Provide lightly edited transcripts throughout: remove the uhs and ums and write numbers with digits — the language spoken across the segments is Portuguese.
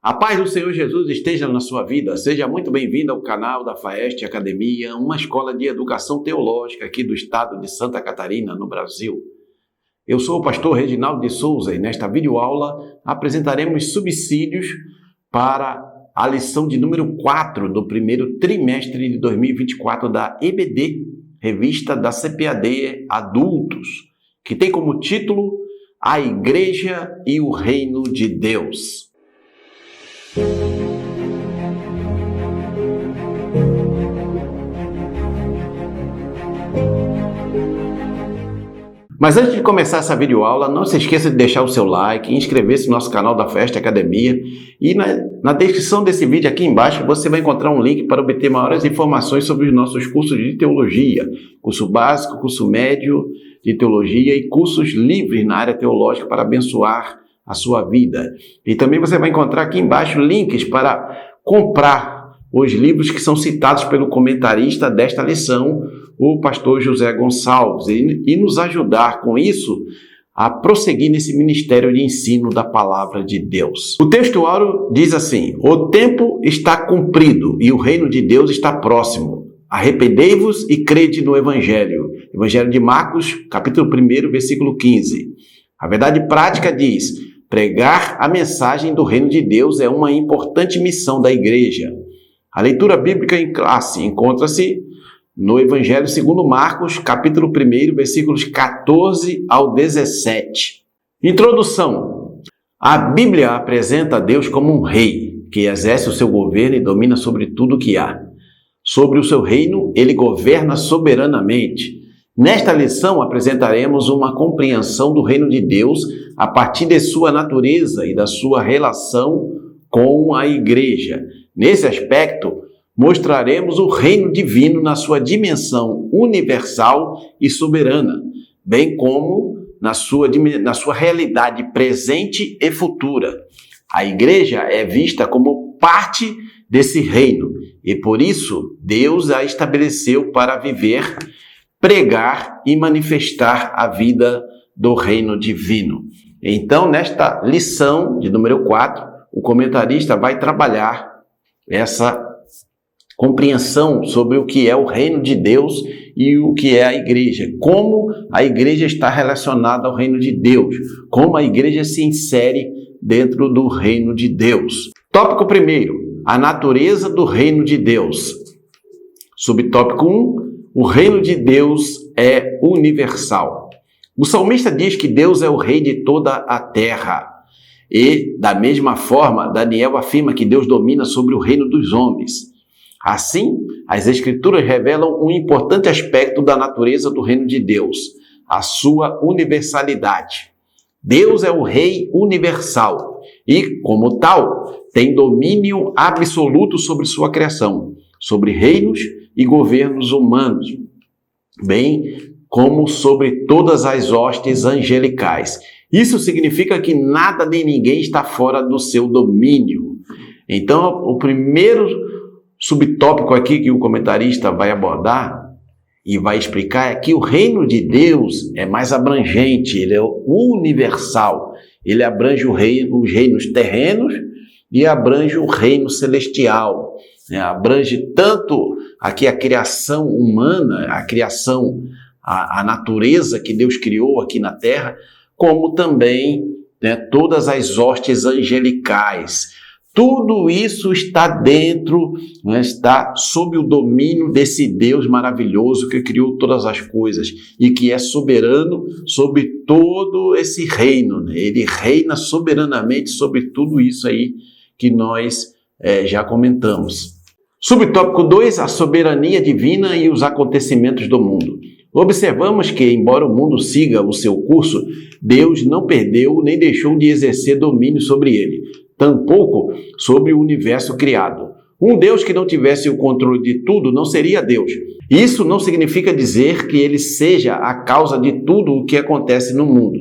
A paz do Senhor Jesus esteja na sua vida. Seja muito bem-vindo ao canal da FAEST Academia, uma escola de educação teológica aqui do estado de Santa Catarina, no Brasil. Eu sou o pastor Reginaldo de Souza e nesta videoaula apresentaremos subsídios para a lição de número 4 do primeiro trimestre de 2024 da EBD, revista da CPAD Adultos, que tem como título A Igreja e o Reino de Deus. Mas antes de começar essa videoaula, não se esqueça de deixar o seu like, inscrever-se no nosso canal da FAEST Academia e na descrição desse vídeo aqui embaixo você vai encontrar um link para obter maiores informações sobre os nossos cursos de teologia, curso básico, curso médio de teologia e cursos livres na área teológica para abençoar a sua vida. E também você vai encontrar aqui embaixo links para comprar os livros que são citados pelo comentarista desta lição, o pastor José Gonçalves, e nos ajudar com isso a prosseguir nesse ministério de ensino da palavra de Deus. O texto áureo diz assim: o tempo está cumprido e o reino de Deus está próximo. Arrependei-vos e crede no Evangelho. Evangelho de Marcos, capítulo 1, versículo 15. A verdade prática diz: pregar a mensagem do reino de Deus é uma importante missão da igreja. A leitura bíblica em classe encontra-se no Evangelho segundo Marcos, capítulo 1, versículos 14 ao 17. Introdução. A Bíblia apresenta Deus como um rei, que exerce o seu governo e domina sobre tudo o que há. Sobre o seu reino, ele governa soberanamente. Nesta lição, apresentaremos uma compreensão do reino de Deus a partir de sua natureza e da sua relação com a igreja. Nesse aspecto, mostraremos o reino divino na sua dimensão universal e soberana, bem como na sua realidade presente e futura. A igreja é vista como parte desse reino e, por isso, Deus a estabeleceu para viver, pregar e manifestar a vida do reino divino. Então, nesta lição de número 4, o comentarista vai trabalhar essa compreensão sobre o que é o reino de Deus e o que é a igreja, como a igreja está relacionada ao reino de Deus, como a igreja se insere dentro do reino de Deus. Tópico 1, a natureza do reino de Deus. Subtópico 1, o reino de Deus é universal. O salmista diz que Deus é o rei de toda a terra. E, da mesma forma, Daniel afirma que Deus domina sobre o reino dos homens. Assim, as Escrituras revelam um importante aspecto da natureza do reino de Deus, a sua universalidade. Deus é o Rei universal e, como tal, tem domínio absoluto sobre sua criação, sobre reinos e governos humanos, bem como sobre todas as hostes angelicais. Isso significa que nada nem ninguém está fora do seu domínio. Então, o primeiro subtópico aqui que o comentarista vai abordar e vai explicar é que o reino de Deus é mais abrangente, ele é universal. Ele abrange os reinos terrenos e abrange o reino celestial. Abrange tanto aqui a criação humana, a criação, a natureza que Deus criou aqui na terra, como também todas as hostes angelicais. Tudo isso está dentro, está sob o domínio desse Deus maravilhoso que criou todas as coisas e que é soberano sobre todo esse reino. Ele reina soberanamente sobre tudo isso aí que nós já comentamos. Subtópico 2, a soberania divina e os acontecimentos do mundo. Observamos que, embora o mundo siga o seu curso, Deus não perdeu nem deixou de exercer domínio sobre ele, tampouco sobre o universo criado. Um Deus que não tivesse o controle de tudo não seria Deus. Isso não significa dizer que ele seja a causa de tudo o que acontece no mundo.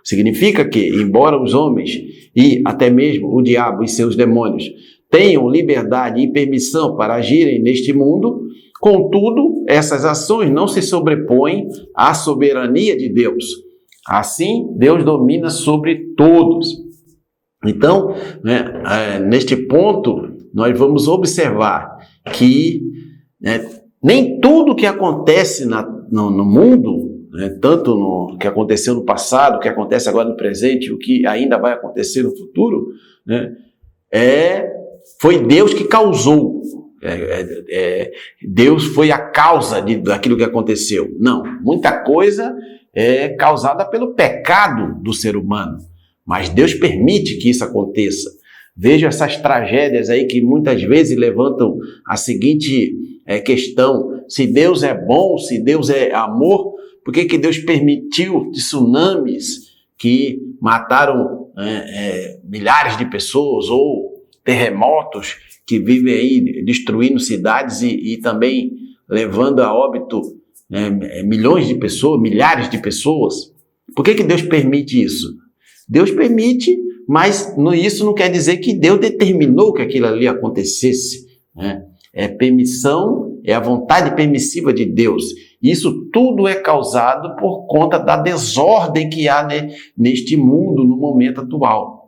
Significa que, embora os homens e até mesmo o diabo e seus demônios tenham liberdade e permissão para agirem neste mundo, contudo, essas ações não se sobrepõem à soberania de Deus. Assim, Deus domina sobre todos. Então, né, neste ponto, nós vamos observar que nem tudo que acontece no mundo, né, tanto no que aconteceu no passado, o que acontece agora no presente, o que ainda vai acontecer no futuro, né, foi Deus que causou. Deus foi a causa daquilo que aconteceu. Não, muita coisa é causada pelo pecado do ser humano, mas Deus permite que isso aconteça. Vejo essas tragédias aí que muitas vezes levantam a seguinte questão: se Deus é bom, se Deus é amor, por que Deus permitiu tsunamis que mataram milhares de pessoas, ou terremotos que vivem aí destruindo cidades e também levando a óbito milhões de pessoas, milhares de pessoas? Por que Deus permite isso? Deus permite, mas isso não quer dizer que Deus determinou que aquilo ali acontecesse, né? É permissão, é a vontade permissiva de Deus. Isso tudo é causado por conta da desordem que há neste mundo no momento atual.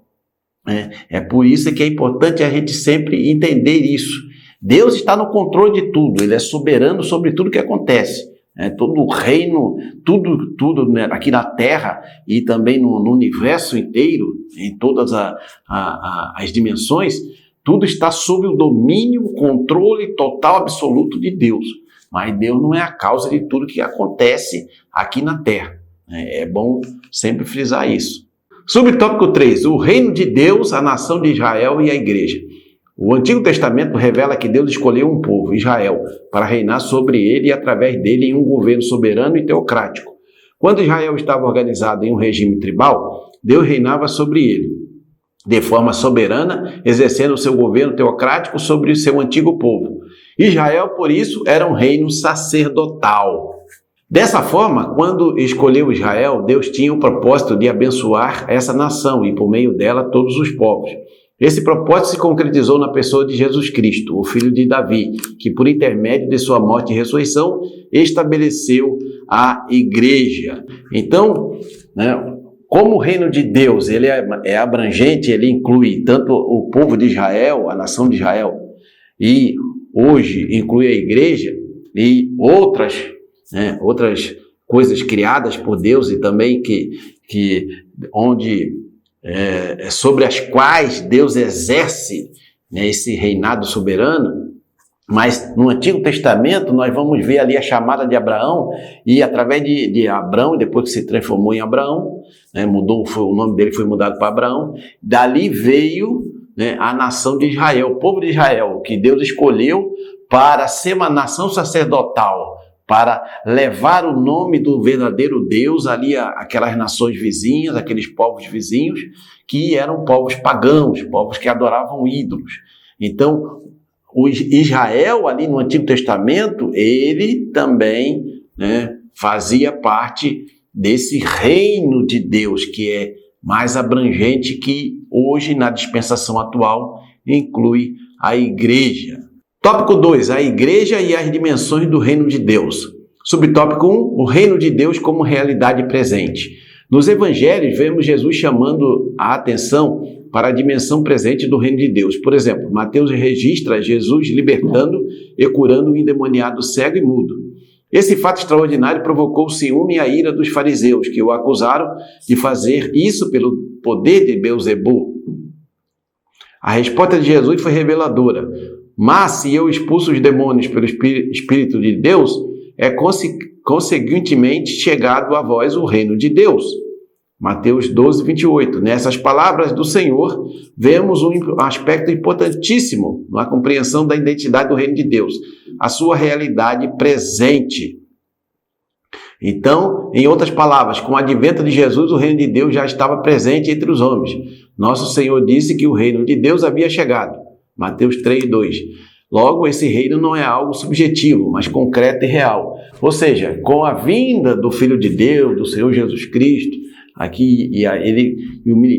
É por isso que é importante a gente sempre entender isso. Deus está no controle de tudo, Ele é soberano sobre tudo que acontece. Todo o reino, tudo né, aqui na Terra e também no universo inteiro, em todas as dimensões, tudo está sob o domínio, o controle total, absoluto de Deus. Mas Deus não é a causa de tudo que acontece aqui na Terra. É bom sempre frisar isso. Subtópico 3. O reino de Deus, a nação de Israel e a igreja. O Antigo Testamento revela que Deus escolheu um povo, Israel, para reinar sobre ele e através dele em um governo soberano e teocrático. Quando Israel estava organizado em um regime tribal, Deus reinava sobre ele, de forma soberana, exercendo o seu governo teocrático sobre o seu antigo povo. Israel, por isso, era um reino sacerdotal. Dessa forma, quando escolheu Israel, Deus tinha o propósito de abençoar essa nação e, por meio dela, todos os povos. Esse propósito se concretizou na pessoa de Jesus Cristo, o filho de Davi, que, por intermédio de sua morte e ressurreição, estabeleceu a igreja. Então, como o reino de Deus ele é abrangente, ele inclui tanto o povo de Israel, a nação de Israel, e hoje inclui a igreja e outras coisas criadas por Deus e também sobre as quais Deus exerce esse reinado soberano. Mas no Antigo Testamento nós vamos ver ali a chamada de Abraão, e através de Abraão, depois que se transformou em Abraão, o nome dele foi mudado para Abraão, dali veio a nação de Israel, o povo de Israel, que Deus escolheu para ser uma nação sacerdotal, para levar o nome do verdadeiro Deus ali àquelas nações vizinhas, aqueles povos vizinhos, que eram povos pagãos, povos que adoravam ídolos. Então, o Israel ali no Antigo Testamento, ele também fazia parte desse reino de Deus, que é mais abrangente, que hoje, na dispensação atual, inclui a igreja. Tópico 2, a igreja e as dimensões do reino de Deus. Subtópico 1, o reino de Deus como realidade presente. Nos evangelhos, vemos Jesus chamando a atenção para a dimensão presente do reino de Deus. Por exemplo, Mateus registra Jesus libertando e curando o endemoniado cego e mudo. Esse fato extraordinário provocou o ciúme e a ira dos fariseus, que o acusaram de fazer isso pelo poder de Beelzebul. A resposta de Jesus foi reveladora. Mas se eu expulso os demônios pelo Espírito de Deus, é consequentemente chegado a vós o reino de Deus. Mateus 12, 28. Nessas palavras do Senhor, vemos um aspecto importantíssimo na compreensão da identidade do reino de Deus, a sua realidade presente. Então, em outras palavras, com o advento de Jesus, o reino de Deus já estava presente entre os homens. Nosso Senhor disse que o reino de Deus havia chegado. Mateus 3, 2. Logo, esse reino não é algo subjetivo, mas concreto e real. Ou seja, com a vinda do Filho de Deus, do Senhor Jesus Cristo, aqui, e ele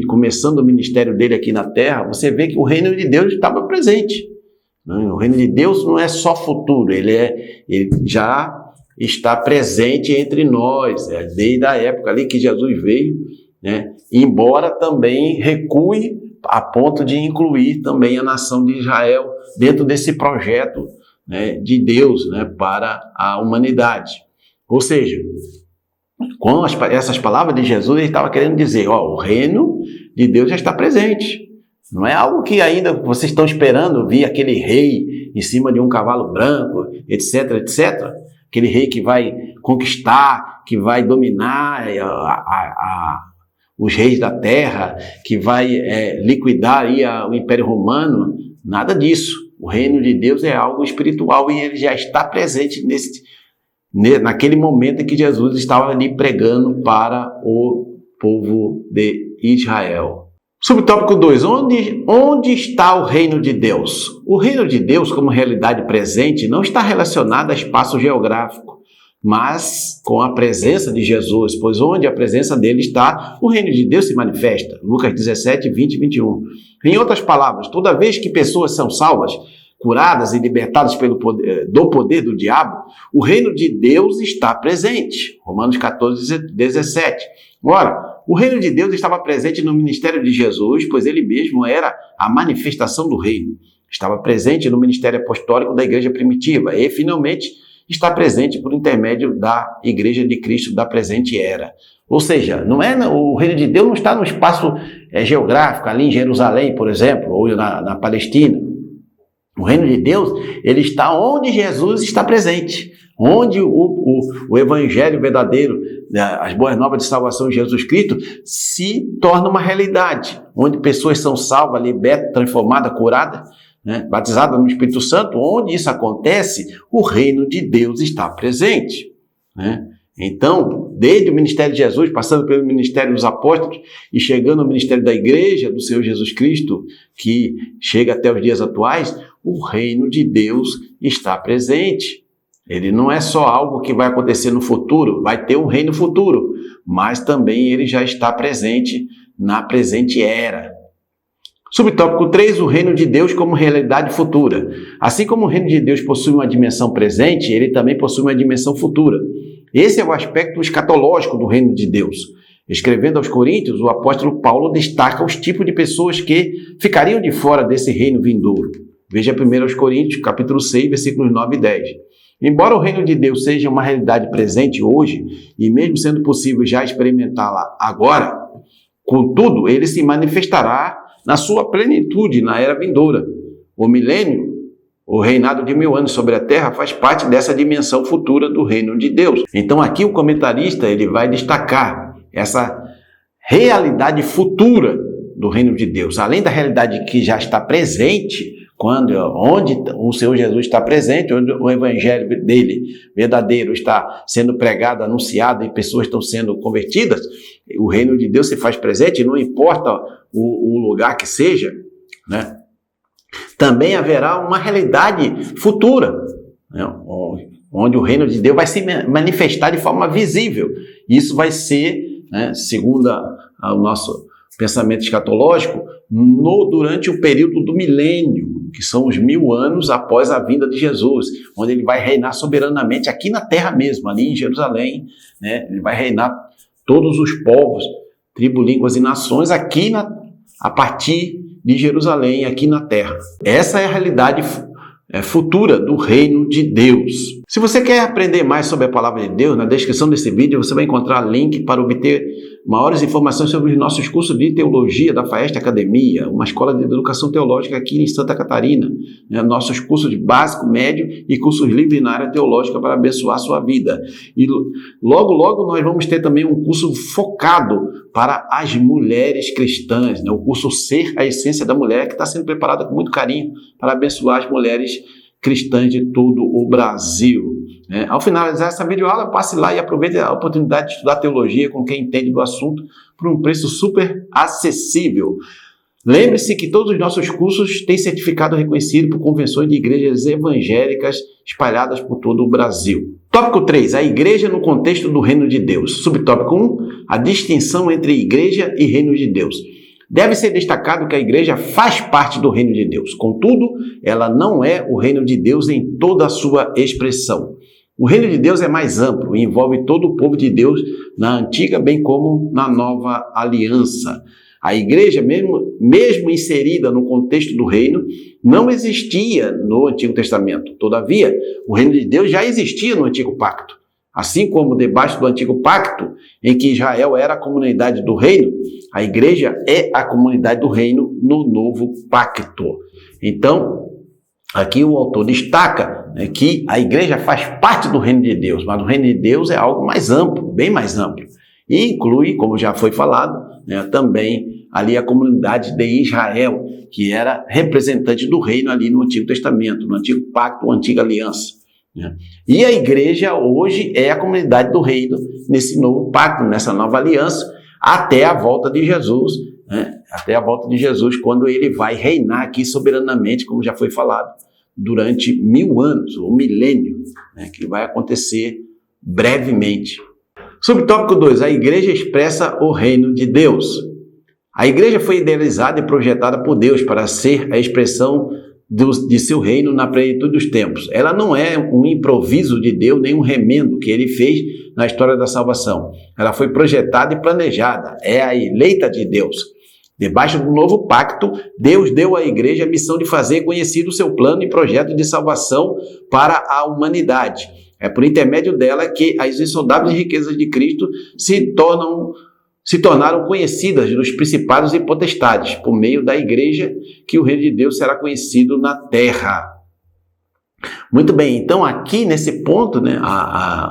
começando o ministério dele aqui na terra, você vê que o reino de Deus estava presente. O reino de Deus não é só futuro, ele já está presente entre nós, desde a época ali que Jesus veio, embora também recue a ponto de incluir também a nação de Israel dentro desse projeto, né, de Deus, né, para a humanidade. Ou seja, com essas palavras de Jesus, ele estava querendo dizer, ó, o reino de Deus já está presente. Não é algo que ainda vocês estão esperando vir aquele rei em cima de um cavalo branco, etc, etc. Aquele rei que vai conquistar, que vai dominar os reis da terra, que vai liquidar aí o Império Romano. Nada disso. O reino de Deus é algo espiritual e ele já está presente naquele momento em que Jesus estava ali pregando para o povo de Israel. Subtópico 2. Onde está o reino de Deus? O reino de Deus, como realidade presente, não está relacionado a espaço geográfico, mas com a presença de Jesus, pois onde a presença dele está, o reino de Deus se manifesta. Lucas 17, 20 e 21. Em outras palavras, toda vez que pessoas são salvas, curadas e libertadas do poder do diabo, o reino de Deus está presente. Romanos 14, 17. Ora, o reino de Deus estava presente no ministério de Jesus, pois ele mesmo era a manifestação do reino. Estava presente no ministério apostólico da igreja primitiva e, finalmente, está presente por intermédio da igreja de Cristo da presente era. Ou seja, o reino de Deus não está no espaço geográfico, ali em Jerusalém, por exemplo, ou na Palestina. O reino de Deus, ele está onde Jesus está presente, onde o evangelho verdadeiro, as boas novas de salvação de Jesus Cristo, se torna uma realidade, onde pessoas são salvas, libertas, transformadas, curadas, né, batizadas no Espírito Santo. Onde isso acontece, o reino de Deus está presente, né? Então, desde o ministério de Jesus, passando pelo ministério dos apóstolos e chegando ao ministério da igreja do Senhor Jesus Cristo, que chega até os dias atuais, o reino de Deus está presente. Ele não é só algo que vai acontecer no futuro, vai ter um reino futuro, mas também ele já está presente na presente era. Subtópico 3, o reino de Deus como realidade futura. Assim como o reino de Deus possui uma dimensão presente, ele também possui uma dimensão futura. Esse é o aspecto escatológico do reino de Deus. Escrevendo aos Coríntios, o apóstolo Paulo destaca os tipos de pessoas que ficariam de fora desse reino vindouro. Veja 1 Coríntios, capítulo 6, versículos 9 e 10. Embora o reino de Deus seja uma realidade presente hoje, e mesmo sendo possível já experimentá-la agora, contudo, ele se manifestará na sua plenitude na era vindoura. O milênio, o reinado de 1000 anos sobre a terra, faz parte dessa dimensão futura do reino de Deus. Então aqui o comentarista ele vai destacar essa realidade futura do reino de Deus. Além da realidade que já está presente, onde o Senhor Jesus está presente, onde o evangelho dele verdadeiro está sendo pregado, anunciado e pessoas estão sendo convertidas, o reino de Deus se faz presente, não importa o lugar que seja, né? Também haverá uma realidade futura, né? Onde o reino de Deus vai se manifestar de forma visível. Isso vai ser, né, segundo o nosso pensamento escatológico, durante o período do milênio, que são os 1000 anos após a vinda de Jesus, onde ele vai reinar soberanamente aqui na terra mesmo, ali em Jerusalém, né? Ele vai reinar todos os povos, tribos, línguas e nações aqui a partir de Jerusalém, aqui na terra. Essa é a realidade futura do reino de Deus. Se você quer aprender mais sobre a palavra de Deus, na descrição desse vídeo você vai encontrar link para obter maiores informações sobre os nossos cursos de teologia da Faeste Academia, uma escola de educação teológica aqui em Santa Catarina, né? Nossos cursos de básico, médio e cursos livres na área teológica para abençoar a sua vida. E logo, logo nós vamos ter também um curso focado para as mulheres cristãs, né? O curso Ser a Essência da Mulher, que está sendo preparado com muito carinho para abençoar as mulheres cristãs de todo o Brasil. Ao finalizar essa videoaula, passe lá e aproveite a oportunidade de estudar teologia com quem entende do assunto por um preço super acessível. Lembre-se que todos os nossos cursos têm certificado reconhecido por convenções de igrejas evangélicas espalhadas por todo o Brasil. Tópico 3. A igreja no contexto do reino de Deus. Subtópico 1. A distinção entre igreja e reino de Deus. Deve ser destacado que a igreja faz parte do reino de Deus. Contudo, ela não é o reino de Deus em toda a sua expressão. O reino de Deus é mais amplo e envolve todo o povo de Deus na antiga bem como na nova aliança. A igreja, mesmo inserida no contexto do reino, não existia no Antigo Testamento. Todavia, o reino de Deus já existia no Antigo Pacto. Assim como debaixo do Antigo Pacto, em que Israel era a comunidade do reino, a igreja é a comunidade do reino no Novo Pacto. Então, aqui o autor destaca, né, que a igreja faz parte do reino de Deus, mas o reino de Deus é algo mais amplo, bem mais amplo. E inclui, como já foi falado, né, também ali a comunidade de Israel, que era representante do reino ali no Antigo Testamento, no Antigo Pacto, a Antiga Aliança. Né? E a igreja hoje é a comunidade do reino nesse novo pacto, nessa nova aliança, até a volta de Jesus, né? Até a volta de Jesus, quando ele vai reinar aqui soberanamente, como já foi falado, durante 1000 anos, ou milênio, né? Que vai acontecer brevemente. Subtópico 2, a igreja expressa o reino de Deus. A igreja foi idealizada e projetada por Deus para ser a expressão de seu reino na plenitude dos tempos. Ela não é um improviso de Deus, nem um remendo que ele fez na história da salvação. Ela foi projetada e planejada, é a eleita de Deus. Debaixo do novo pacto, Deus deu à igreja a missão de fazer conhecido o seu plano e projeto de salvação para a humanidade. É por intermédio dela que as insondáveis riquezas de Cristo se tornaram conhecidas dos principados e potestades, por meio da igreja, que o reino de Deus será conhecido na terra. Muito bem, então aqui nesse ponto, né,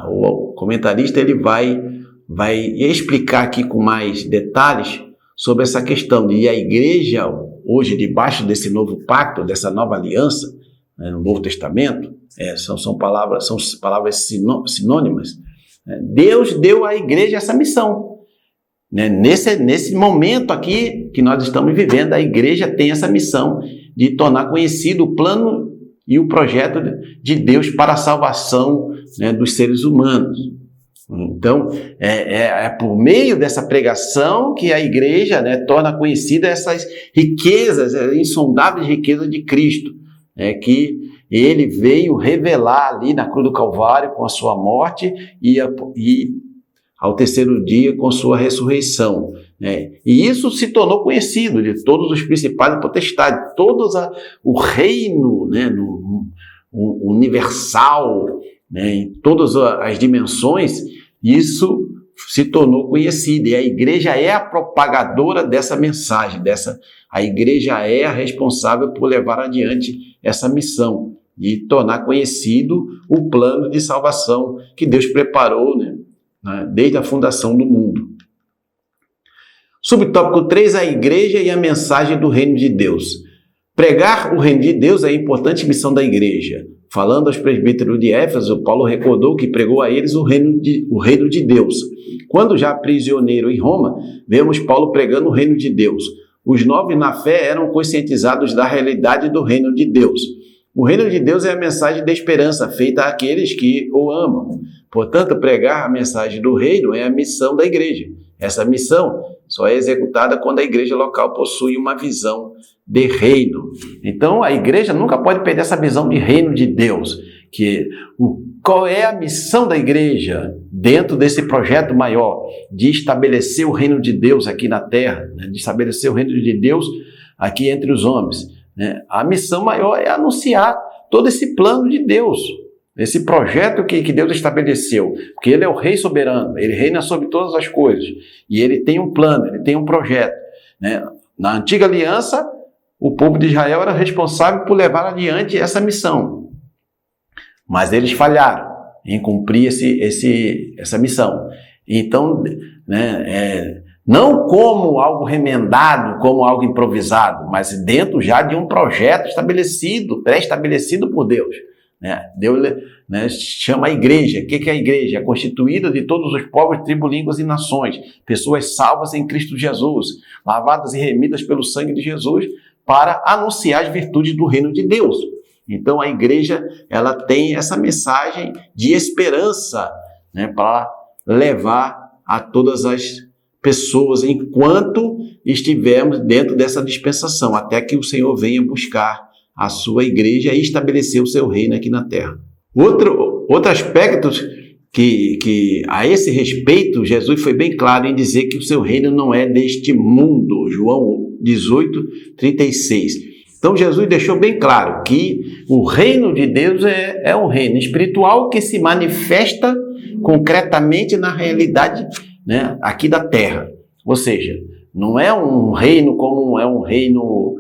o comentarista ele vai explicar aqui com mais detalhes sobre essa questão de a igreja, hoje debaixo desse novo pacto, dessa nova aliança, né, no Novo Testamento, são palavras sinônimas, né, Deus deu à igreja essa missão. Né? Nesse momento aqui que nós estamos vivendo, a igreja tem essa missão de tornar conhecido o plano e o projeto de Deus para a salvação, né, dos seres humanos. Então, é por meio dessa pregação que a igreja, né, torna conhecida essas riquezas, insondáveis riquezas de Cristo, que ele veio revelar ali na cruz do Calvário com a sua morte e ao terceiro dia com sua ressurreição. Né? E isso se tornou conhecido de todos os principais e potestades, o reino, né, universal, né, em todas as dimensões, isso se tornou conhecido. E a igreja é a propagadora dessa mensagem, a igreja é a responsável por levar adiante essa missão de tornar conhecido o plano de salvação que Deus preparou, né, desde a fundação do mundo. Subtópico 3, a igreja e a mensagem do reino de Deus. Pregar o reino de Deus é a importante missão da igreja. Falando aos presbíteros de Éfeso, Paulo recordou que pregou a eles o reino de Deus. Quando já prisioneiro em Roma, vemos Paulo pregando o reino de Deus. Os novos na fé eram conscientizados da realidade do reino de Deus. O reino de Deus é a mensagem de esperança feita àqueles que o amam. Portanto, pregar a mensagem do reino é a missão da igreja. Essa missão só é executada quando a igreja local possui uma visão de reino. Então, a igreja nunca pode perder essa visão de reino de Deus. Qual é a missão da igreja dentro desse projeto maior de estabelecer o reino de Deus aqui na terra, né? De estabelecer o reino de Deus aqui entre os homens, né? A missão maior é anunciar todo esse plano de Deus, esse projeto que Deus estabeleceu, porque ele é o rei soberano, ele reina sobre todas as coisas, e ele tem um plano, ele tem um projeto, né? Na antiga aliança, o povo de Israel era responsável por levar adiante essa missão, mas eles falharam em cumprir essa missão. Então, né, não como algo remendado, como algo improvisado, mas dentro já de um projeto estabelecido, pré-estabelecido por Deus. Deus, né, chama a igreja. O que é a igreja? É constituída de todos os povos, tribos, línguas e nações, pessoas salvas em Cristo Jesus, lavadas e remidas pelo sangue de Jesus, para anunciar as virtudes do reino de Deus. Então a igreja, ela tem essa mensagem de esperança, né, para levar a todas as pessoas enquanto estivermos dentro dessa dispensação, até que o Senhor venha buscar a sua igreja e estabelecer o seu reino aqui na terra. Outro aspecto que a esse respeito, Jesus foi bem claro em dizer que o seu reino não é deste mundo. João 18:36. Então Jesus deixou bem claro que o reino de Deus é um reino espiritual que se manifesta concretamente na realidade, né, aqui da terra. Ou seja, não é um reino como é um reino,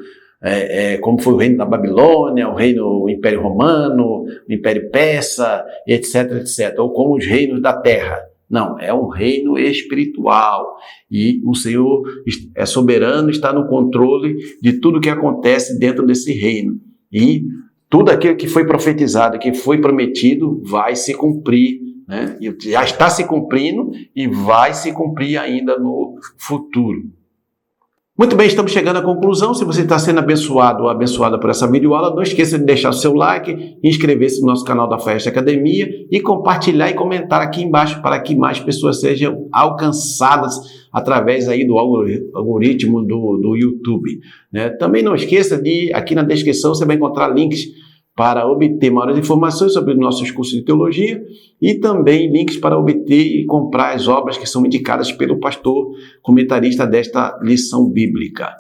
como foi o reino da Babilônia, o Império Romano, o Império Persa, etc, etc. Ou como os reinos da terra. Não, é um reino espiritual e o Senhor é soberano, está no controle de tudo que acontece dentro desse reino. E tudo aquilo que foi profetizado, que foi prometido, vai se cumprir, né? E já está se cumprindo e vai se cumprir ainda no futuro. Muito bem, estamos chegando à conclusão. Se você está sendo abençoado ou abençoada por essa videoaula, não esqueça de deixar o seu like, inscrever-se no nosso canal da Festa Academia e compartilhar e comentar aqui embaixo para que mais pessoas sejam alcançadas através aí do algoritmo do YouTube, né? Também não esqueça de, aqui na descrição você vai encontrar links para obter maiores informações sobre os nossos cursos de teologia e também links para obter e comprar as obras que são indicadas pelo pastor comentarista desta lição bíblica.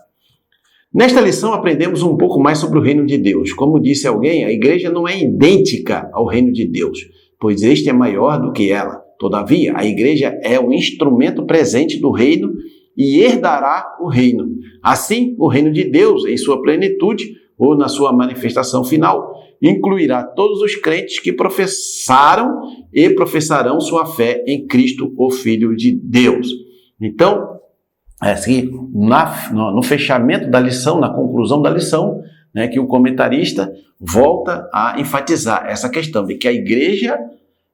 Nesta lição aprendemos um pouco mais sobre o reino de Deus. Como disse alguém, a igreja não é idêntica ao reino de Deus, pois este é maior do que ela. Todavia, a igreja é um instrumento presente do reino e herdará o reino. Assim, o reino de Deus, em sua plenitude, ou na sua manifestação final, incluirá todos os crentes que professaram e professarão sua fé em Cristo, o Filho de Deus. Então, assim, no fechamento da lição, na conclusão da lição, né, que o comentarista volta a enfatizar essa questão de que a igreja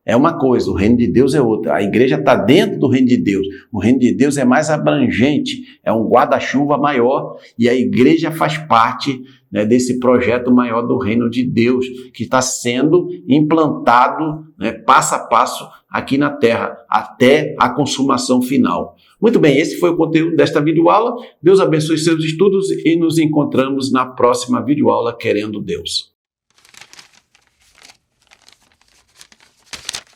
é uma coisa, o reino de Deus é outra. A igreja está dentro do reino de Deus. O reino de Deus é mais abrangente, é um guarda-chuva maior e a igreja faz parte, né, desse projeto maior do reino de Deus que está sendo implantado, né, passo a passo aqui na terra até a consumação final. Muito bem, esse foi o conteúdo desta videoaula. Deus abençoe seus estudos e nos encontramos na próxima videoaula, querendo Deus.